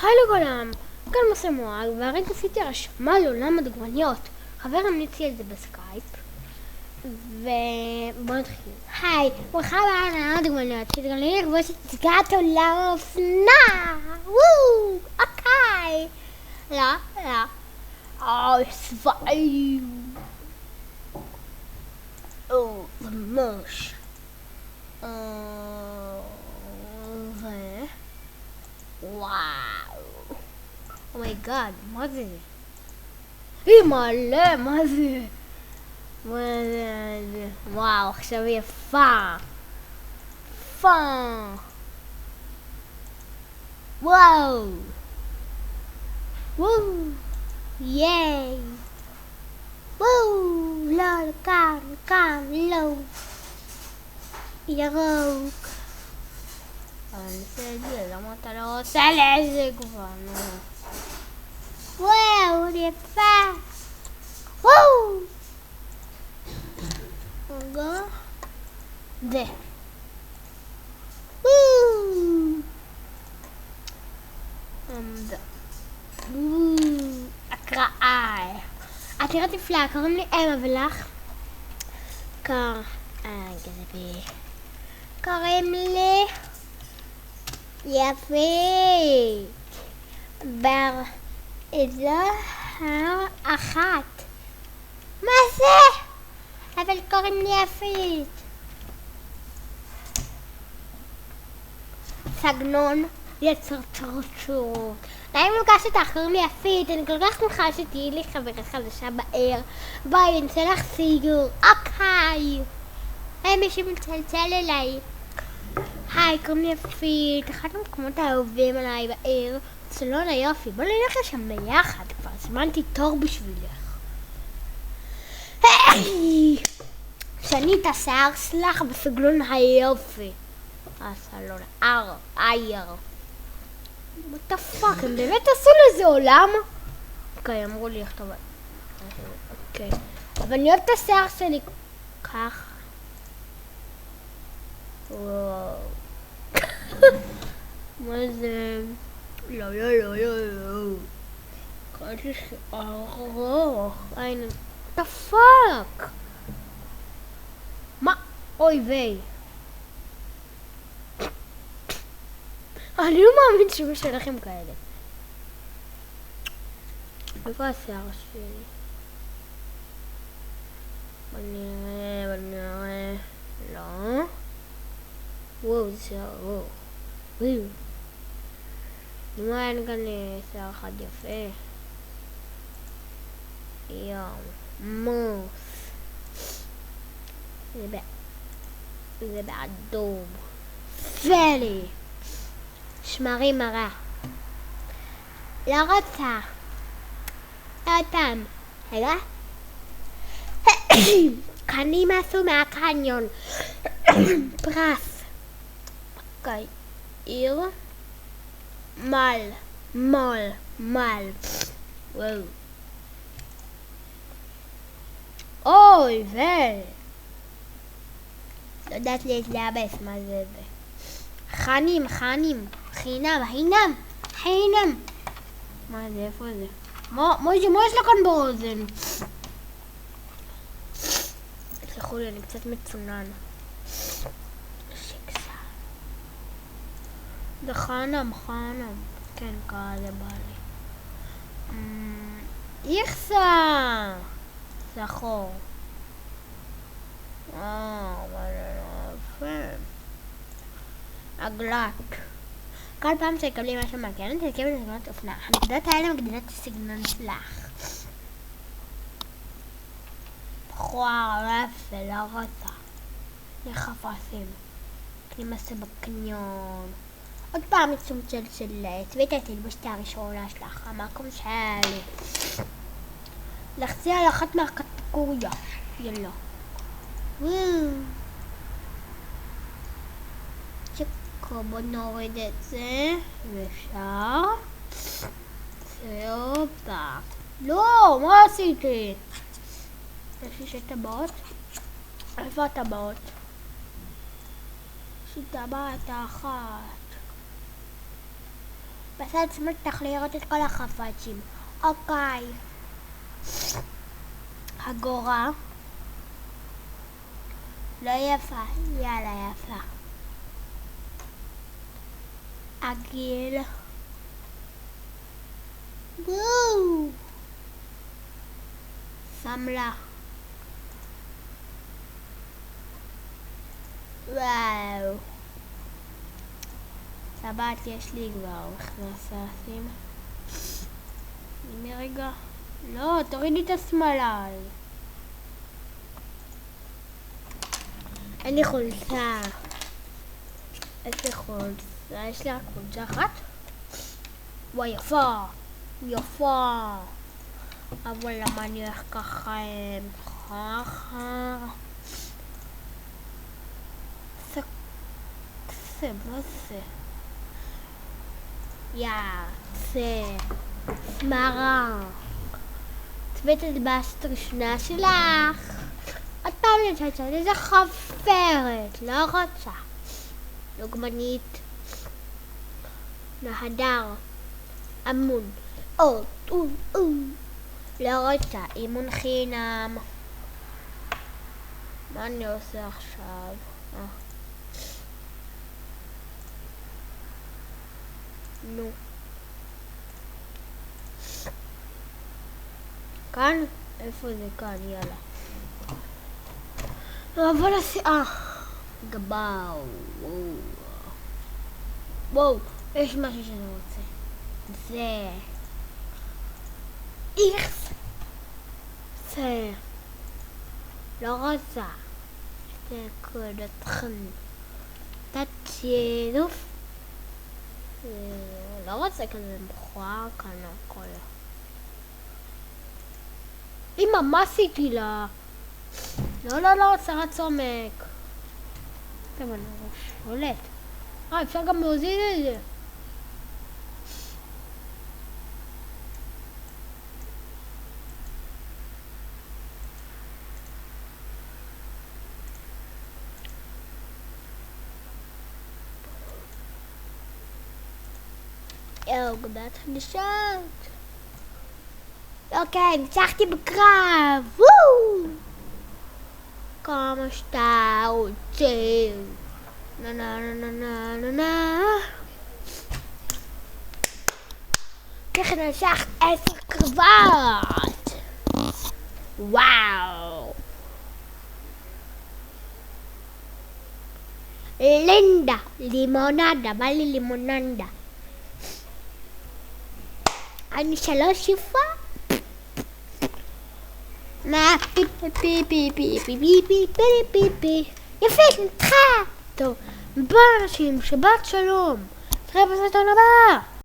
היי לכולם, כאן מסר מואג, והרגע עשיתי הרשמה לעולם הדוגמניות. חבר המליץ לי על זה בסקייפ, ובואו נתחיל. היי, ברכה הבאה לעולם הדוגמניות, שתגלו לי לכבוש את פסגת עולם האופנה! וואו, אוקיי. לא. צבעים. זה ממש. וואו. אומייגאד, מה זה? מלא, מה זה? וואו, עכשיו יפה. וואו. ייי. לא, כאן, לא. ירוק. אבל אני עושה את זה, למה אתה לא עושה לי את זה כבר, נו? וואו, יפה. וואו. רגע. זה. הקראה. את נראית נפלאה, קוראים לי אמה ולך? קוראים לי יפית בר אחת. מה זה? אבל קוראים לי יפית. סגנון יצרצרצות. נעים לפגוש אותך, קוראים לי יפית. אני כל כך שמחה שתהיי לי חברה חדשה בעיר. בואי, נצא לך סיור. אוקיי. מישהו מצלצל אליי. היי, קוראים לי יפית. אחד המקומות האהובים עליי בעיר. סלון היופי. בוא נלך לשם ביחד. כבר זמנתי תור בשבילך. שאני את השיער שלך בסגנון היופי. הסלון אייר. what the fuck, הם באמת עשו לזה עולם? אוקיי, אמרו לי לכתוב. אוקיי. אבל אני אוהב את השיער שלי ככה. וואו. מה זה? לא. קראתי שיער ארוך. הנה. what the fuck? מה? אוי ויי. אני לא מאמין שמישהו לכם כאלה. איפה השיער שלי? בוא נראה. לא. וואו, זה שיער ארוך. למה אין כאן שיער אחד יפה? מוס. זה באדום. פלי. שמרי מרה. לא רוצה. אותם. רגע. קנים עשו מהקניון. פרס. אוקיי. עיר. מל. וואו. אוי לא יודעת להתלבס מה זה. חנים. חינם. מה זה? איפה זה? מה יש לו כאן באוזן? תסלחו לי, אני קצת מצונן. שקסה. זה חנם. כן, כזה בא לי. יחסה! זכור. מה זה לא יפה. עגלת. כל פעם שתקבלי משהו מעניין, תתקבל בסגנון אופנה. הנקודות האלה מגדילות את הסגנון שלך. בחורה, רפה, לא רוצה. לחפשים. קנים עשו בקניון. עוד פעם מצומצל של צבית התלבושת הראשונה שלך. המקום שלי. לחצי על אחת מהקטגוריה. יאללה. בוא נוריד את זה, ואפשר. והופה. לא, מה עשיתי? יש לי שתי טבעות. איפה הטבעות? יש לי טבעת אחת. בצד שמאל תוכלי לראות את כל החפצים. אוקיי. הגורה. לא יפה, יאללה יפה. הגיל. וואו. סמלה. וואו. סבט, יש לי כבר מכנסיים. הנה רגע. לא, תורידי את השמאלה. אין לי חולצה. איזה חולצה? יש לי רק חולצה אחת? וואי, יפה. יפה. אבל למה אני הולך ככה? ככה. מה זה? זה סמרה. צבית את בסט ראשונה שלך. עוד פעם נצאת איזה חפרת. לא רוצה. דוגמנית. נהדר. אמון. לא רוצה. אימון חינם. מה אני עושה עכשיו? נו. כאן? איפה זה כאן? יאללה. אבל השיאה. גבאו. וואו. יש משהו שאני רוצה. זה. איכס. זה. לא רוצה. זה כודתכן. תצילוף. לא רוצה כזה מכוער כאן הכל. אמא, מה עשיתי לה? לא, שרת סומק. טוב, אני שולט. אפשר גם להוזיל את זה. גבעת חדשות. אוקיי, ניצחתי בקרב. וואו! כמה שאתה רוצה. נה. ככה נצח 10 קרבות. וואו. לינדה, לימונדה, בא לי לימוננדה. אני 3 יפה? מה? פי. יפה, נתחה. טוב, ביי אנשים, שבת שלום. נתראה בסרטון הבא.